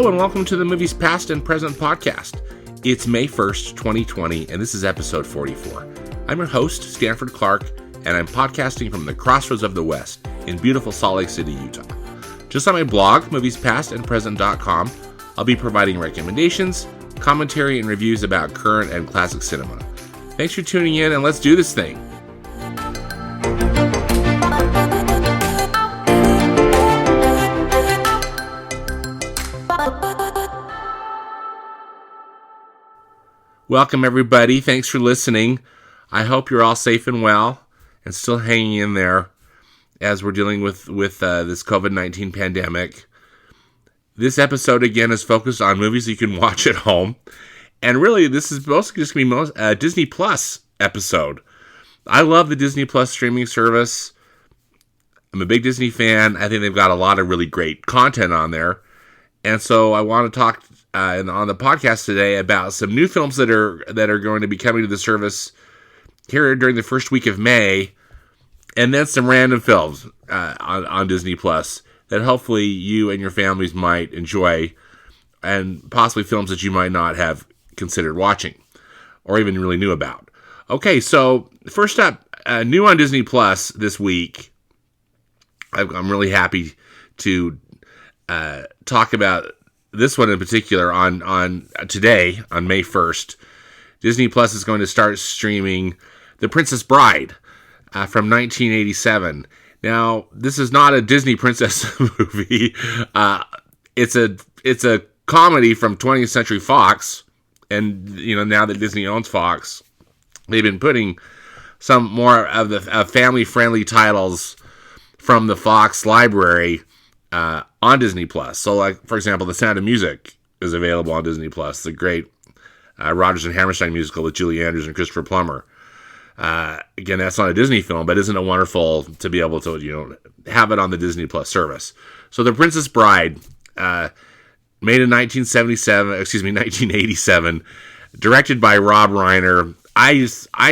Hello and welcome to the Movies Past and Present podcast. It's May 1st, 2020, and this is episode 44. I'm your host, Stanford Clark, and I'm podcasting from the crossroads of the West in beautiful Salt Lake City, Utah. Just on my blog, moviespastandpresent.com, I'll be providing recommendations, commentary, and reviews about current and classic cinema. Thanks for tuning in, and let's do this thing. Welcome, everybody. Thanks for listening. I hope you're all safe and well and still hanging in there as we're dealing with this COVID-19 pandemic. This episode, again, is focused on movies you can watch at home. And really, this is mostly just going to be a Disney Plus episode. I love the Disney Plus streaming service. I'm a big Disney fan. I think they've got a lot of really great content on there. And so I want to talk on the podcast today about some new films that are going to be coming to the service here during the first week of May, and then some random films on Disney Plus that hopefully you and your families might enjoy, and possibly films that you might not have considered watching or even really knew about. Okay, so first up, new on Disney Plus this week. I'm really happy to talk about this one in particular on today, on May 1st. Disney Plus is going to start streaming The Princess Bride from 1987. Now, this is not a Disney princess movie. It's a comedy from 20th Century Fox, and now that Disney owns Fox, they've been putting some more of the family-friendly titles from the Fox library on Disney Plus. So, like, for example, The Sound of Music is available on Disney Plus. The great Rodgers and Hammerstein musical with Julie Andrews and Christopher Plummer. Again, that's not a Disney film, but isn't it wonderful to be able to, have it on the Disney Plus service? So, The Princess Bride, made in 1987, directed by Rob Reiner. I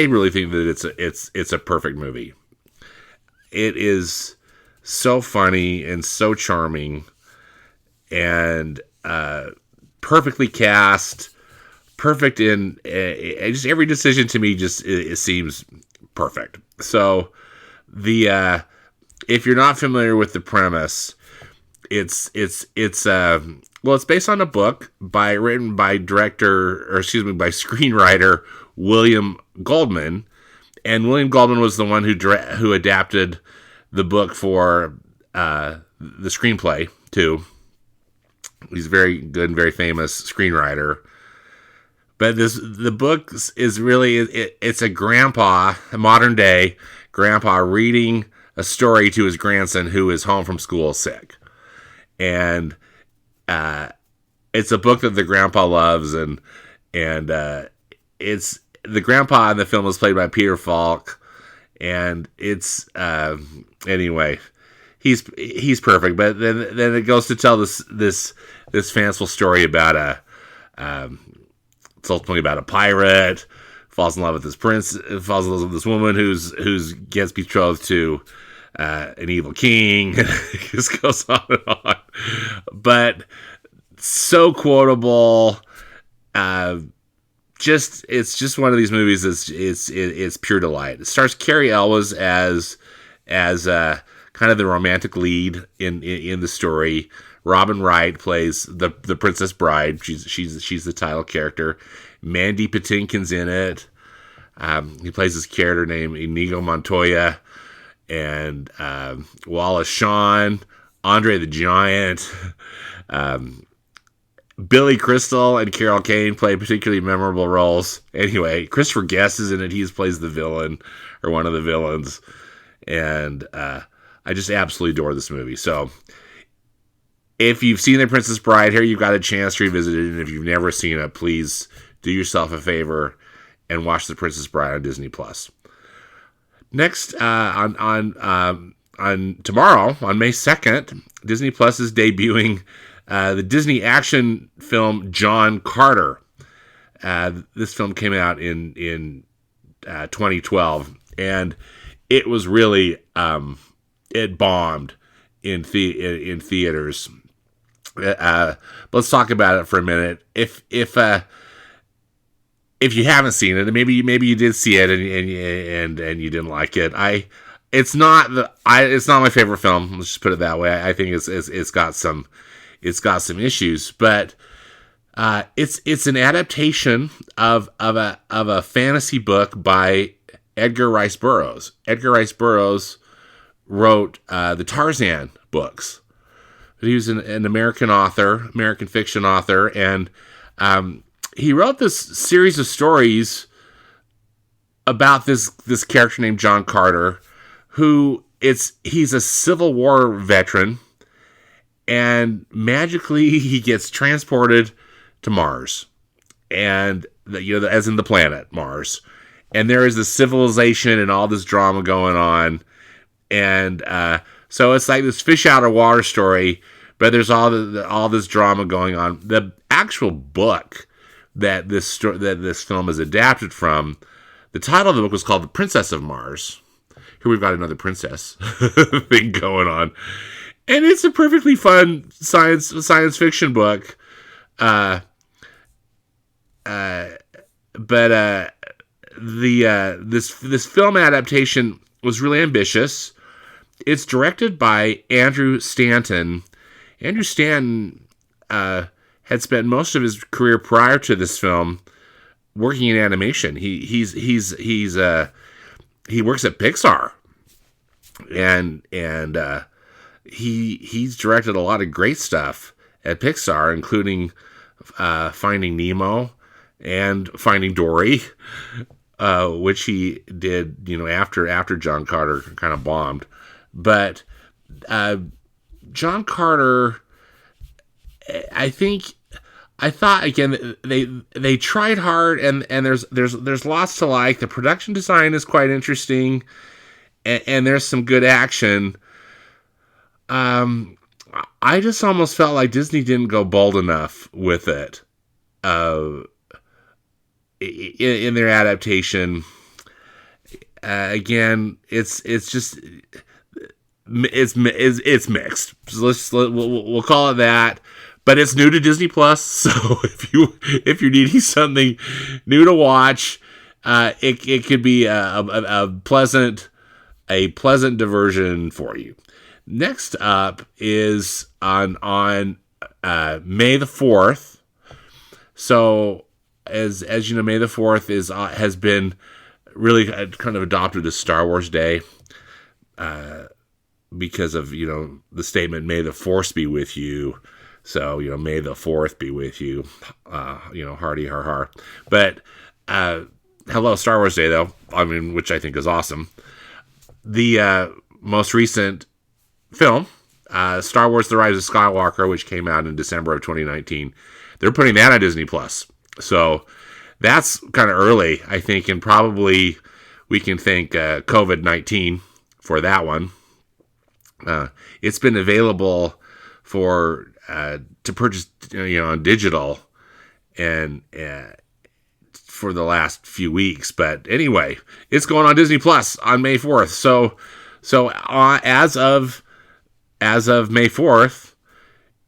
really think that it's a perfect movie. It is so funny and so charming, and perfectly cast, perfect in just every decision. To me, it seems perfect. So if you're not familiar with the premise, it's based on a book written by screenwriter William Goldman, and William Goldman was the one who adapted the book for the screenplay too. He's a very good and very famous screenwriter. But the book is really it's a modern day grandpa reading a story to his grandson who is home from school sick, and it's a book that the grandpa loves, and it's the grandpa in the film is played by Peter Falk. And it's anyway, he's perfect. But then it goes to tell this fanciful story about it's ultimately about a pirate falls in love with this prince, falls in love with this woman who's gets betrothed to an evil king. It just goes on and on. But so quotable. It's just one of these movies. It's pure delight. It stars Carrie Elwes as kind of the romantic lead in the story. Robin Wright plays the Princess Bride. She's the title character. Mandy Patinkin's in it. He plays this character named Inigo Montoya, and Wallace Shawn, Andre the Giant. Billy Crystal and Carol Kane play particularly memorable roles. Anyway, Christopher Guest is in it. He plays the villain, or one of the villains. And I just absolutely adore this movie. So, if you've seen The Princess Bride, here you've got a chance to revisit it. And if you've never seen it, please do yourself a favor and watch The Princess Bride on Disney Plus. Next, on tomorrow, on May 2nd, Disney Plus is debuting the Disney action film John Carter. This film came out in 2012, and it was really it bombed in theaters. let's talk about it for a minute. If you haven't seen it, and maybe you did see it and you didn't like it, it's not my favorite film. Let's just put it that way. I think it's got some issues, but it's an adaptation of a fantasy book by Edgar Rice Burroughs. Edgar Rice Burroughs wrote the Tarzan books. He was an American author, American fiction author, and he wrote this series of stories about this character named John Carter, he's a Civil War veteran, and magically he gets transported to Mars, and as in the planet Mars, and there is this civilization and all this drama going on, and so it's like this fish out of water story, but there's all this drama going on. The actual book that this film is adapted from, the title of the book was called The Princess of Mars. Here we've got another princess thing going on, and it's a perfectly fun science fiction book. But this film adaptation was really ambitious. It's directed by Andrew Stanton. Andrew Stanton had spent most of his career prior to this film working in animation. He works at Pixar, and he's directed a lot of great stuff at Pixar, including Finding Nemo and Finding Dory, which he did after John Carter kind of bombed. But John Carter, I thought again they tried hard, and there's lots to like. The production design is quite interesting, and there's some good action. I just almost felt like Disney didn't go bold enough with it in their adaptation. Again, it's mixed. So we'll call it that. But it's new to Disney Plus, so if you're needing something new to watch, it could be a pleasant diversion for you. Next up is on May the 4th. So as you know, May the 4th has been really kind of adopted as Star Wars Day, because of the statement "May the Force be with you." So, May the 4th be with you, hardy har har. But, hello, Star Wars Day, though, which I think is awesome. The most recent film, Star Wars The Rise of Skywalker, which came out in December of 2019, they're putting that on Disney Plus. So, that's kind of early, I think, and probably we can thank COVID-19 for that one. It's been available to purchase, on digital, and for the last few weeks. But anyway, it's going on Disney Plus on May 4th. So as of May 4th,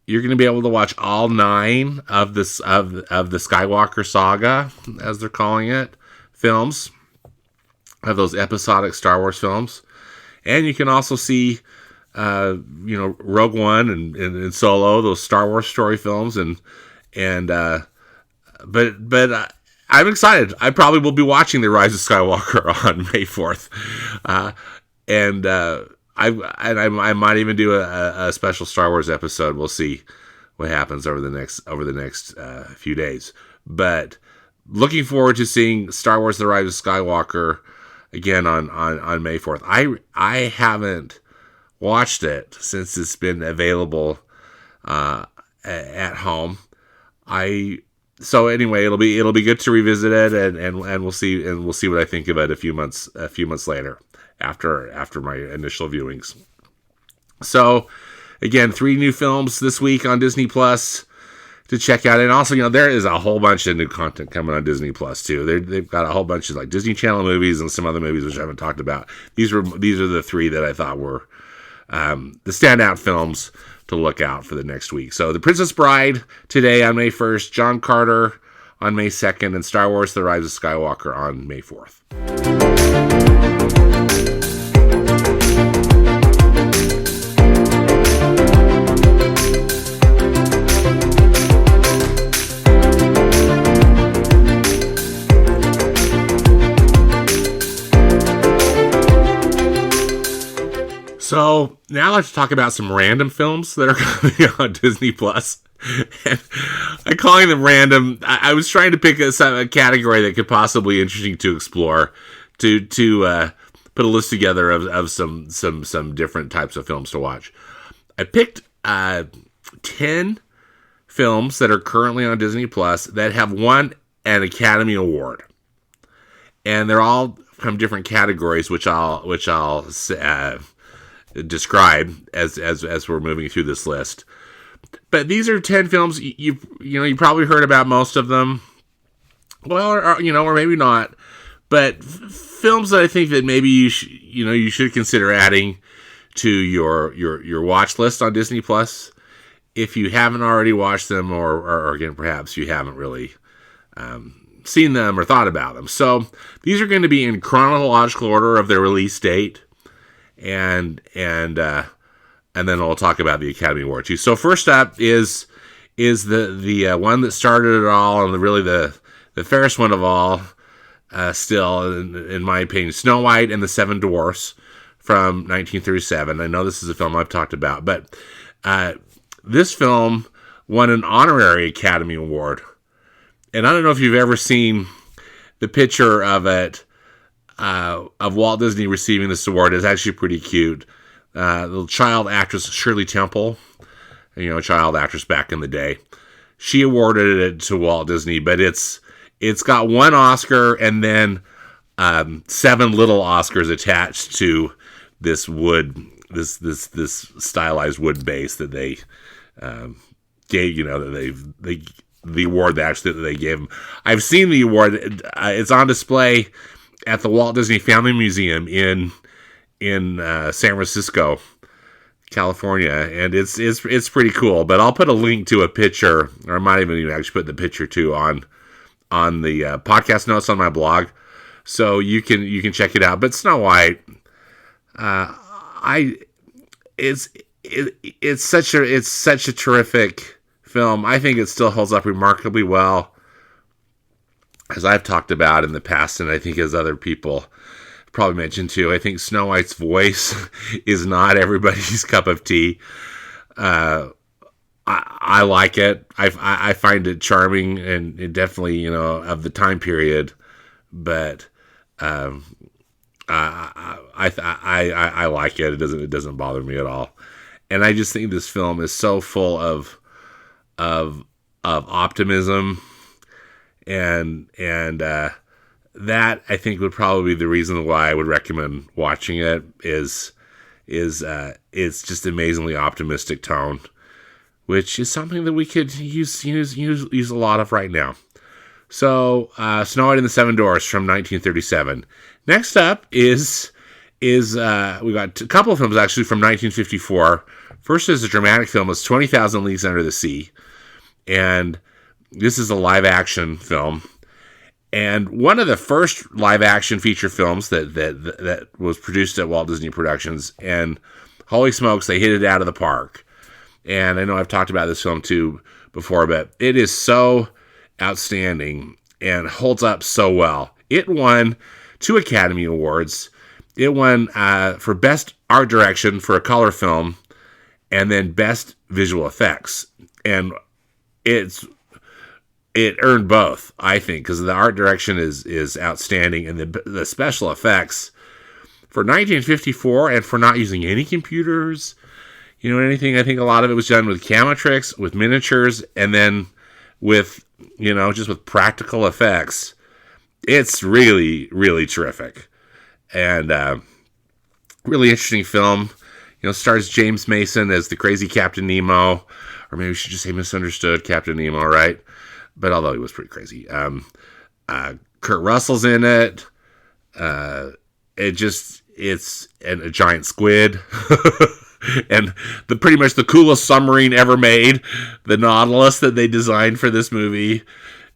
you're going to be able to watch all 9 of the Skywalker saga, as they're calling it, films, of those episodic Star Wars films, and you can also see Rogue One and Solo, those Star Wars story films, but I'm excited. I probably will be watching The Rise of Skywalker on May 4th, I might even do a special Star Wars episode. We'll see what happens over the next few days. But looking forward to seeing Star Wars: The Rise of Skywalker again on May 4th. I haven't watched it since it's been available at home. So anyway, it'll be good to revisit it, and we'll see what I think of it a few months later after my initial viewings. So again, 3 new films this week on Disney Plus to check out, and also there is a whole bunch of new content coming on Disney Plus too. They've got a whole bunch of like Disney Channel movies and some other movies which I haven't talked about. These are the 3 that I thought were the standout films to look out for the next week. So The Princess Bride today on May 1st, John Carter on May 2nd, and Star Wars The Rise of Skywalker on May 4th. So now let's talk about some random films that are coming on Disney Plus. And I'm calling them random. I was trying to pick a category that could possibly be interesting to explore, to put a list together of some different types of films to watch. I picked 10 films that are currently on Disney Plus that have won an Academy Award, and they're all from different categories, which I'll describe as we're moving through this list. But these are 10 films you probably heard about most of them, well, or maybe not, but films that I think that maybe you should consider adding to your watch list on Disney Plus if you haven't already watched them, or again, perhaps you haven't really seen them or thought about them. So these are going to be in chronological order of their release date. And then we'll talk about the Academy Award too. So first up is the one that started it all, and really the fairest one of all, still in my opinion, Snow White and the Seven Dwarfs from 1937. I know this is a film I've talked about, but this film won an honorary Academy Award, and I don't know if you've ever seen the picture of it. Of Walt Disney receiving this award is actually pretty cute. The child actress Shirley Temple, child actress back in the day, she awarded it to Walt Disney, but it's got one Oscar and then 7 little Oscars attached to this this stylized wood base that they gave. That the award that they gave him. I've seen the award. It's on display at the Walt Disney Family Museum in San Francisco, California, and it's pretty cool. But I'll put a link to a picture, or I might even actually put the picture too on the podcast notes on my blog, so you can check it out. But Snow White, it's such a terrific film. I think it still holds up remarkably well, as I've talked about in the past, and I think as other people probably mentioned too. I think Snow White's voice is not everybody's cup of tea. I like it. I find it charming, and it definitely, of the time period. But I like it. It doesn't bother me at all. And I just think this film is so full of optimism, and that I think would probably be the reason why I would recommend watching it. Is it's just amazingly optimistic tone, which is something that we could use a lot of right now. So, Snow White and the Seven Dwarfs from 1937. Next up is we got a couple of films actually from 1954. First is a dramatic film. It's 20,000 Leagues Under the Sea, and this is a live action film. And one of the first live action feature films that was produced at Walt Disney Productions, and holy smokes, they hit it out of the park. And I know I've talked about this film too before, but it is so outstanding and holds up so well. It won 2 Academy Awards. It won for Best Art Direction for a color film, and then Best Visual Effects. And it earned both, I think, because the art direction is outstanding, and the special effects for 1954, and for not using any computers, anything. I think a lot of it was done with camera tricks, with miniatures, and then with, just with practical effects. It's really, really terrific. And really interesting film. Stars James Mason as the crazy Captain Nemo, or maybe we should just say misunderstood Captain Nemo, right? But although he was pretty crazy. Kurt Russell's in it. It's a giant squid. and pretty much the coolest submarine ever made, the Nautilus that they designed for this movie,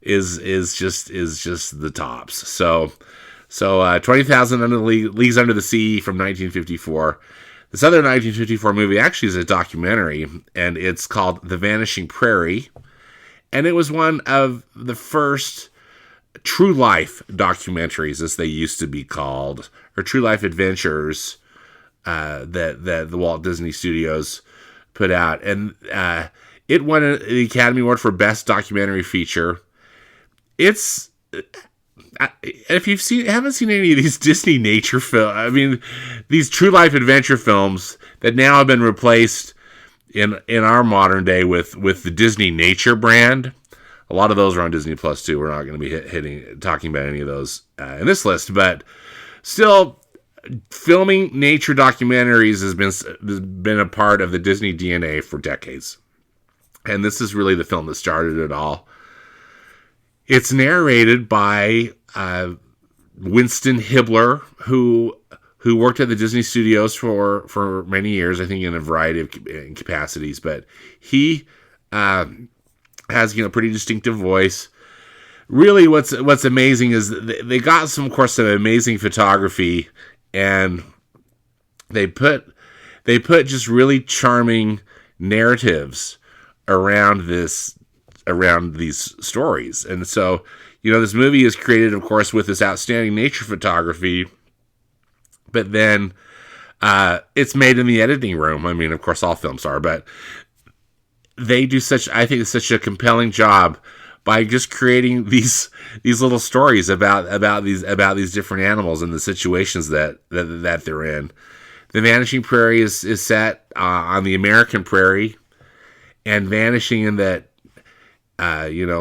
is just the tops. So 20,000 Leagues Under the Sea from 1954. This other 1954 movie actually is a documentary, and it's called The Vanishing Prairie, and it was one of the first true life documentaries, as they used to be called, or true life adventures that the Walt Disney Studios put out, and it won the Academy Award for Best Documentary Feature. It's if you haven't seen any of these Disney nature films, I mean, these true life adventure films that now have been replaced in our modern day with the Disney nature brand. A lot of those are on Disney Plus too. We're not going to be talking about any of those in this list, but still, filming nature documentaries has been a part of the Disney DNA for decades, and this is really the film that started it all. It's narrated by Winston Hibbler, who worked at the Disney Studios for many years, I think in a variety of capacities, but he has pretty distinctive voice. Really, what's amazing is they got some amazing photography, and they put just really charming narratives around these stories. And so, this movie is created, of course, with this outstanding nature photography, but then it's made in the editing room. I mean, of course, all films are, but they do such a compelling job by just creating these little stories about these different animals and the situations that they're in. The Vanishing Prairie is set on the American prairie, and vanishing in that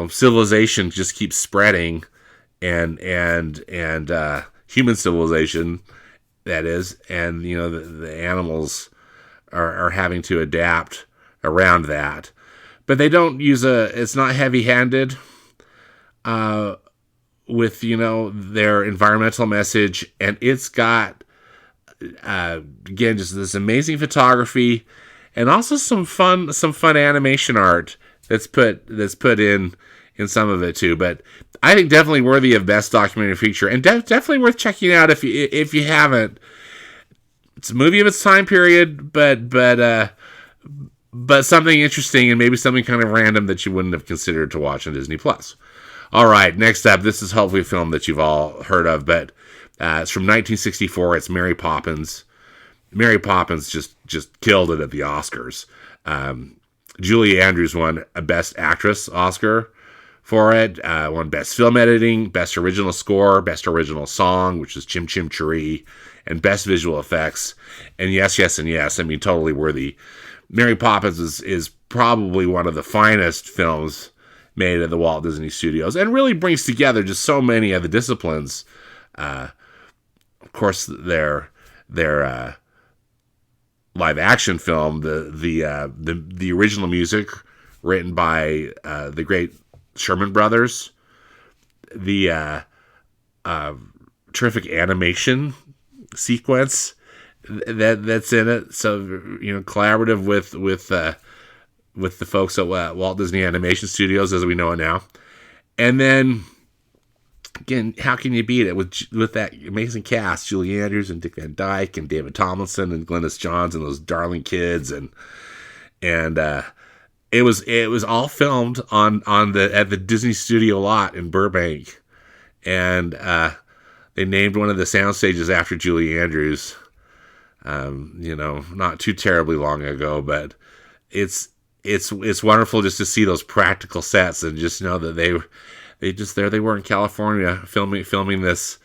civilization just keeps spreading, and human civilization, that is, and the animals are having to adapt around that. But they don't use it's not heavy-handed with their environmental message, and it's got again just this amazing photography, and also some fun animation art that's put in some of it too. But I think definitely worthy of Best Documentary Feature, and definitely worth checking out if you haven't. It's a movie of its time period, but something interesting, and maybe something kind of random that you wouldn't have considered to watch on Disney Plus. All right, next up, this is hopefully a film that you've all heard of, but it's from 1964. It's Mary Poppins. Mary Poppins just killed it at the Oscars. Julie Andrews won a Best Actress Oscar for it. Won Best Film Editing, Best Original Score, Best Original Song, which is Chim Chim Cheree, and Best Visual Effects. And yes, and yes, I mean, totally worthy. Mary Poppins is probably one of the finest films made at the Walt Disney Studios, and really brings together just so many of the disciplines. Of course, their live action film, the original music written by the great Sherman Brothers, the terrific animation sequence that's in it. So collaborative with the folks at Walt Disney Animation Studios, as we know it now. And then again, how can you beat it with that amazing cast? Julie Andrews and Dick Van Dyke and David Tomlinson and Glynis Johns and those darling kids, and it was all filmed at the Disney Studio lot in Burbank, and they named one of the sound stages after Julie Andrews. Not too terribly long ago, but it's wonderful just to see those practical sets and just know that they were in California filming this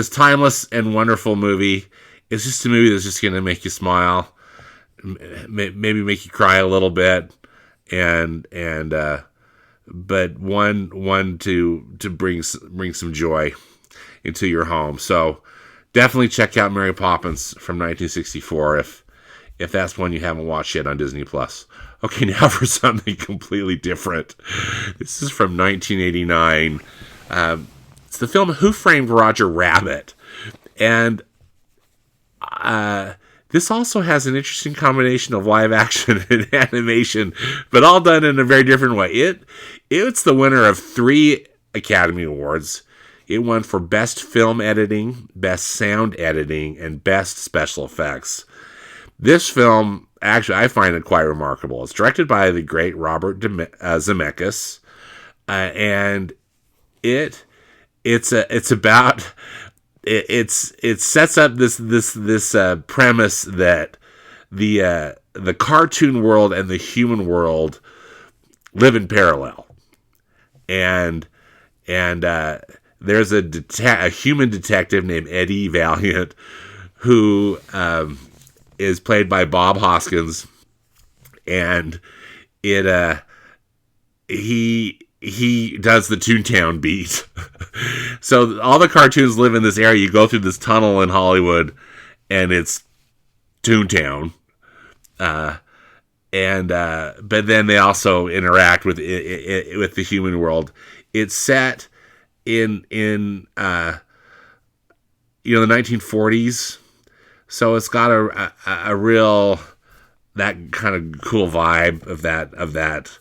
timeless and wonderful movie. It's just a movie that's just going to make you smile, maybe make you cry a little bit, but one to bring some joy into your home. So definitely check out Mary Poppins from 1964 if that's one you haven't watched yet on Disney Plus. Okay, now for something completely different. This is from 1989. It's the film Who Framed Roger Rabbit. And this also has an interesting combination of live action and animation, but all done in a very different way. It's the winner of 3 Academy Awards. It won for Best Film Editing, Best Sound Editing, and Best Special Effects. This film, actually, I find it quite remarkable. It's directed by the great Robert Zemeckis, and it sets up this premise that the cartoon world and the human world live in parallel, and there's a human detective named Eddie Valiant who is played by Bob Hoskins, and he does the Toontown beat. So all the cartoons live in this area. You go through this tunnel in Hollywood, and it's Toontown. But then they also interact with the human world. It's set in the 1940s, so it's got a real, that kind of cool vibe of that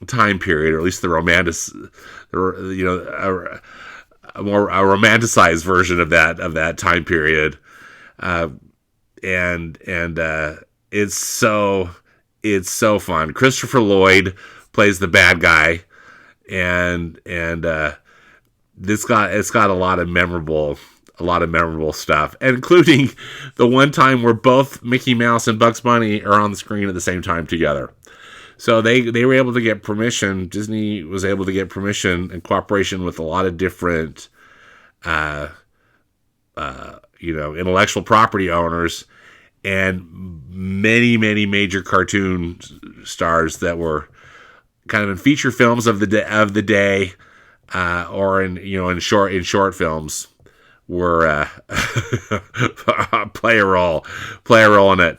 time period, or at least the a romanticized version of that time period, and it's so fun. Christopher Lloyd plays the bad guy, and it's got a lot of memorable stuff, including the one time where both Mickey Mouse and Bugs Bunny are on the screen at the same time together. So they were able to get permission. Disney was able to get permission and cooperation with a lot of different, intellectual property owners, and many major cartoon stars that were kind of in feature films of the day, or in short films, were play a role in it.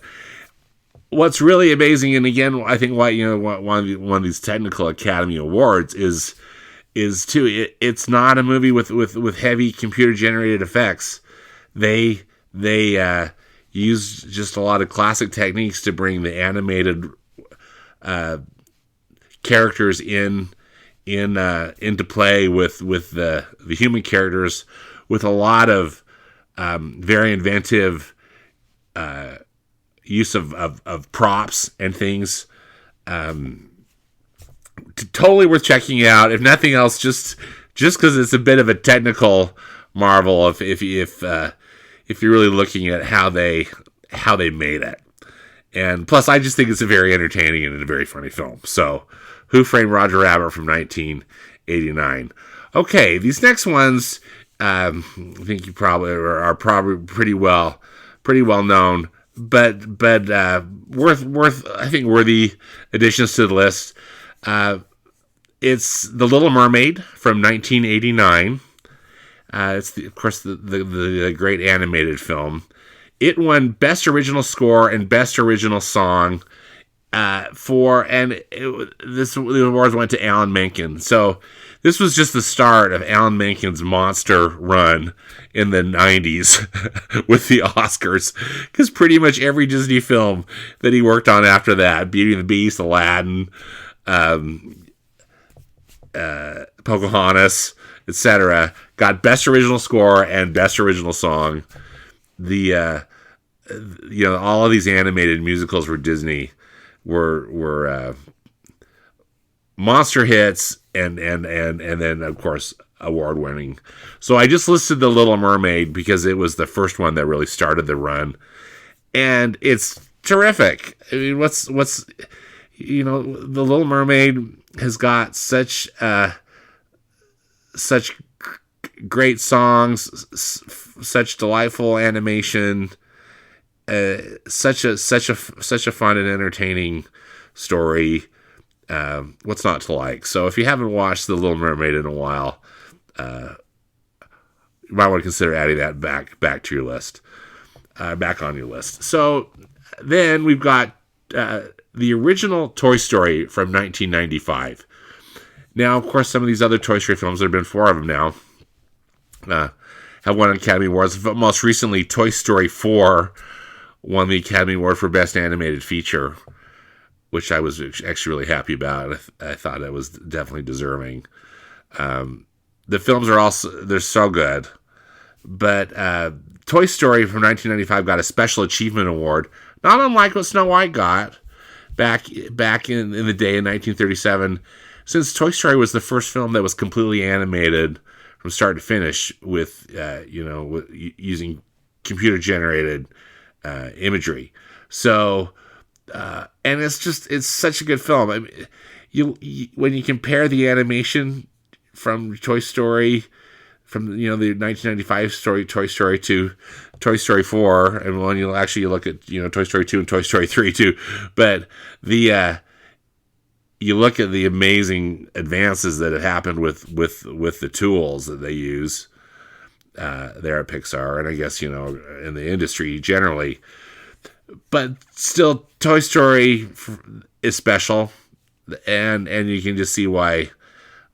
What's really amazing, and again, I think one of these technical Academy Awards is too. It's not a movie with heavy computer generated effects. They use just a lot of classic techniques to bring the animated characters into play with the human characters, with a lot of very inventive use of props and things. Totally worth checking out, if nothing else, just because it's a bit of a technical marvel. If you're really looking at how they made it, and plus, I just think it's a very entertaining and a very funny film. So, Who Framed Roger Rabbit from 1989. Okay, these next ones, I think you probably are pretty well known, but worthy additions to the list. It's The Little Mermaid from 1989. It's of course the great animated film. It won Best Original Score and Best Original Song the awards went to Alan Menken. So this was just the start of Alan Menken's monster run in the 90s with the Oscars, because pretty much every Disney film that he worked on after that, Beauty and the Beast, Aladdin, Pocahontas, etc., got Best Original Score and Best Original Song. All of these animated musicals for Disney were monster hits, and then of course award winning. So I just listed The Little Mermaid because it was the first one that really started the run, and it's terrific. I mean, what's The Little Mermaid has got such great songs, such delightful animation, such a fun and entertaining story. What's not to like? So if you haven't watched The Little Mermaid in a while, you might want to consider adding that back to your list, back on your list. So then we've got the original Toy Story from 1995. Now, of course, some of these other Toy Story films, there have been 4 of them now, have won Academy Awards. Most recently, Toy Story 4 won the Academy Award for Best Animated Feature, which I was actually really happy about. I thought it was definitely deserving. The films are they're so good. But Toy Story from 1995 got a Special Achievement Award, not unlike what Snow White got back in the day in 1937, since Toy Story was the first film that was completely animated from start to finish with using computer-generated imagery. So, and it's such a good film. I mean, when you compare the animation from Toy Story, from the 1995 Toy Story to Toy Story 4, and when you look at Toy Story 2 and Toy Story 3 too, but you look at the amazing advances that have happened with the tools that they use there at Pixar, and I guess in the industry generally. But still, Toy Story is special, and you can just see why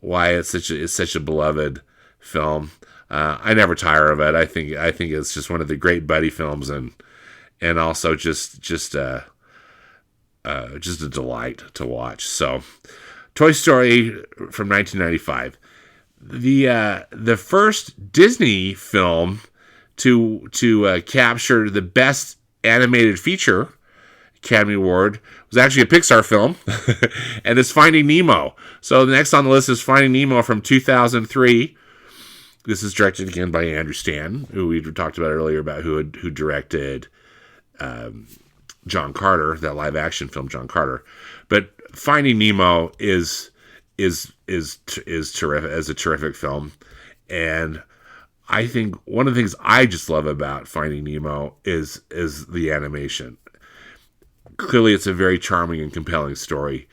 it's such a beloved film. I never tire of it. I think it's just one of the great buddy films, and also just a delight to watch. So, Toy Story from 1995, the first Disney film to capture the Best Animated Feature Academy Award was actually a Pixar film, and it's Finding Nemo. So the next on the list is Finding Nemo from 2003. This is directed again by Andrew Stanton, who we talked about earlier, about who directed John Carter, that live action film John Carter. But Finding Nemo is terrific, as a terrific film, and I think one of the things I just love about Finding Nemo is the animation. Clearly, it's a very charming and compelling story,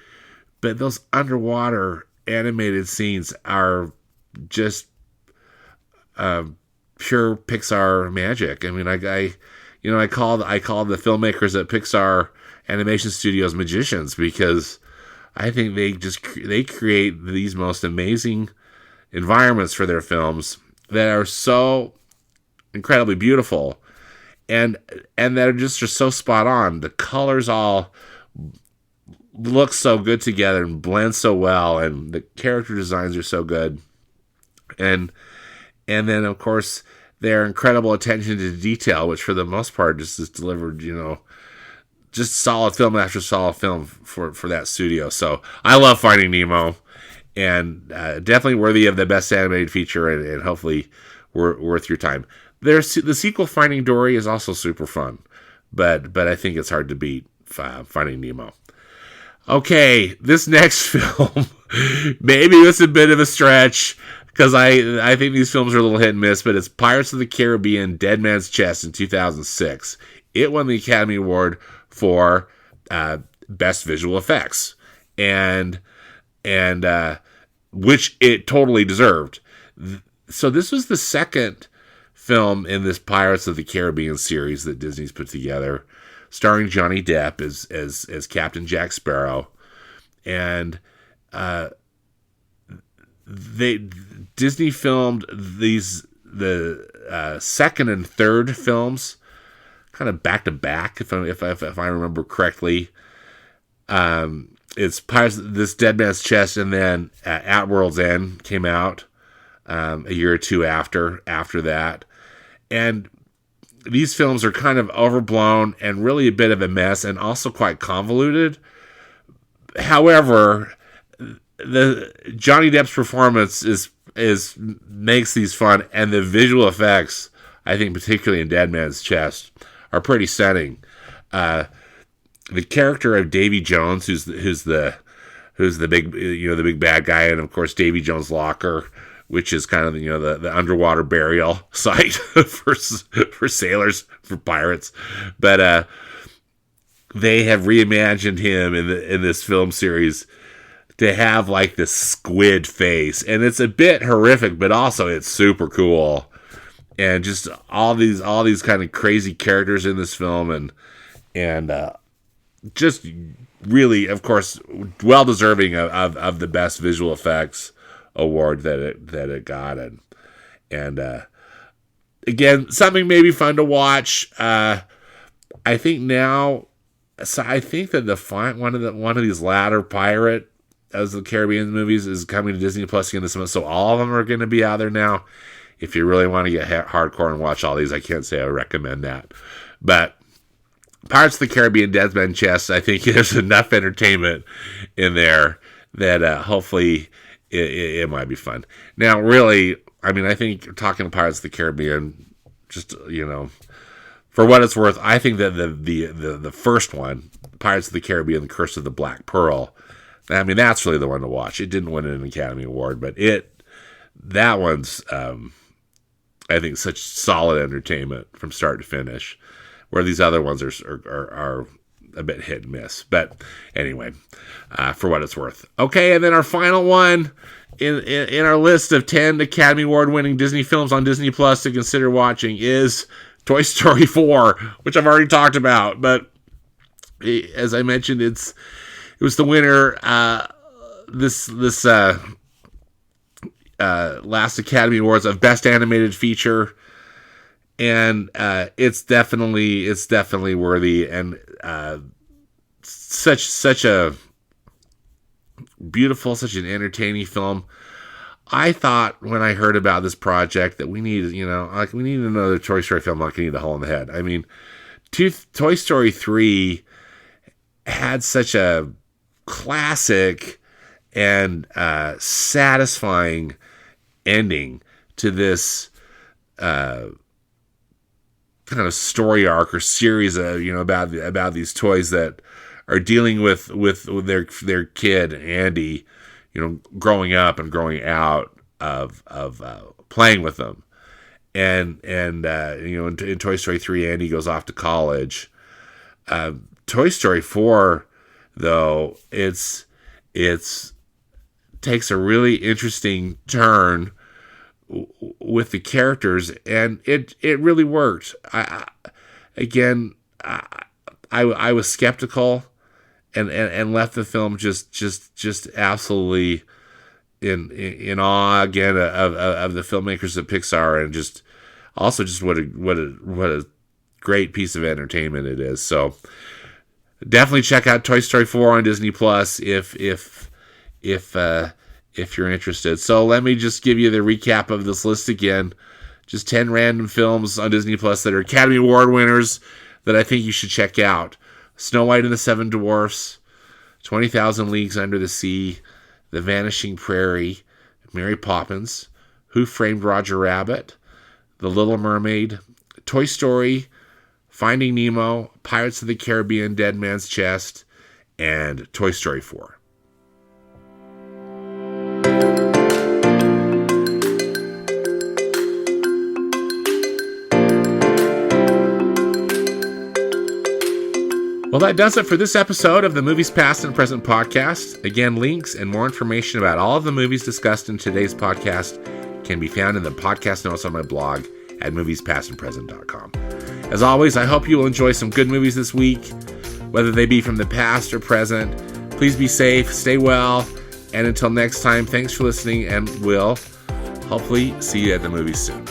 but those underwater animated scenes are just pure Pixar magic. I mean, I call the filmmakers at Pixar Animation Studios magicians, because I think they create these most amazing environments for their films that are so incredibly beautiful, and that are just so spot on. The colors all look so good together and blend so well, and the character designs are so good, and then of course their incredible attention to detail, which for the most part just is delivered, just solid film after solid film for that studio. So I love Finding Nemo, and definitely worthy of the Best Animated Feature, and hopefully worth your time. The sequel, Finding Dory, is also super fun, but I think it's hard to beat Finding Nemo. Okay, this next film, maybe it's a bit of a stretch, because I think these films are a little hit and miss, but it's Pirates of the Caribbean: Dead Man's Chest in 2006. It won the Academy Award for Best Visual Effects, and which it totally deserved. So this was the second film in this Pirates of the Caribbean series that Disney's put together, starring Johnny Depp as Captain Jack Sparrow, and Disney filmed the second and third films kind of back to back, if I remember correctly. It's Pirates, this Dead Man's Chest, and then At World's End came out a year or two after that. And these films are kind of overblown and really a bit of a mess, and also quite convoluted. However, the Johnny Depp's performance makes these fun, and the visual effects, I think particularly in Dead Man's Chest, are pretty stunning. The character of Davy Jones, who's the big the big bad guy, and of course Davy Jones' Locker, which is kind of the underwater burial site for sailors, for pirates. But they have reimagined him in this film series to have like this squid face, and it's a bit horrific, but also it's super cool, and just all these kind of crazy characters in this film, and just really, of course, well deserving of the Best Visual Effects award that it got, and again, something maybe fun to watch. I think now, so I think that one of these latter Pirate of the Caribbean movies is coming to Disney Plus again this month, so all of them are going to be out there now. If you really want to get hardcore and watch all these, I can't say I recommend that. But Pirates of the Caribbean Dead Man's Chest, I think there's enough entertainment in there that hopefully it might be fun. Now, really, I mean, I think talking Pirates of the Caribbean, just, for what it's worth, I think that the first one, Pirates of the Caribbean, The Curse of the Black Pearl, I mean, that's really the one to watch. It didn't win an Academy Award, but that one's, I think, such solid entertainment from start to finish, where these other ones are a bit hit and miss. But anyway, for what it's worth. Okay, and then our final one in our list of 10 Academy Award winning Disney films on Disney Plus to consider watching is Toy Story 4, which I've already talked about. But as I mentioned, it was the winner this last Academy Awards of Best Animated Feature, and it's definitely worthy, and such a beautiful, such an entertaining film. I thought when I heard about this project that we needed another Toy Story film like I Need a Hole in the Head. I mean, Toy Story 3 had such a classic and satisfying ending to this kind of story arc or series of about these toys that are dealing with their kid Andy, growing up and growing out of playing with them, and in Toy Story 3, Andy goes off to college. Toy Story 4, though, it's takes a really interesting turn with the characters, and it really worked. I was skeptical and left the film just absolutely in awe again of the filmmakers at Pixar, and just what a great piece of entertainment it is. So definitely check out Toy Story 4 on Disney Plus if you're interested. So let me just give you the recap of this list again. Just 10 random films on Disney Plus that are Academy Award winners that I think you should check out. Snow White and the Seven Dwarfs, 20,000 Leagues Under the Sea, The Vanishing Prairie, Mary Poppins, Who Framed Roger Rabbit, The Little Mermaid, Toy Story, Finding Nemo, Pirates of the Caribbean Dead Man's Chest, and Toy Story 4. Well, that does it for this episode of the Movies Past and Present podcast. Again, links and more information about all of the movies discussed in today's podcast can be found in the podcast notes on my blog at moviespastandpresent.com. As always, I hope you will enjoy some good movies this week, whether they be from the past or present. Please be safe, stay well, and until next time, thanks for listening, and we'll hopefully see you at the movies soon.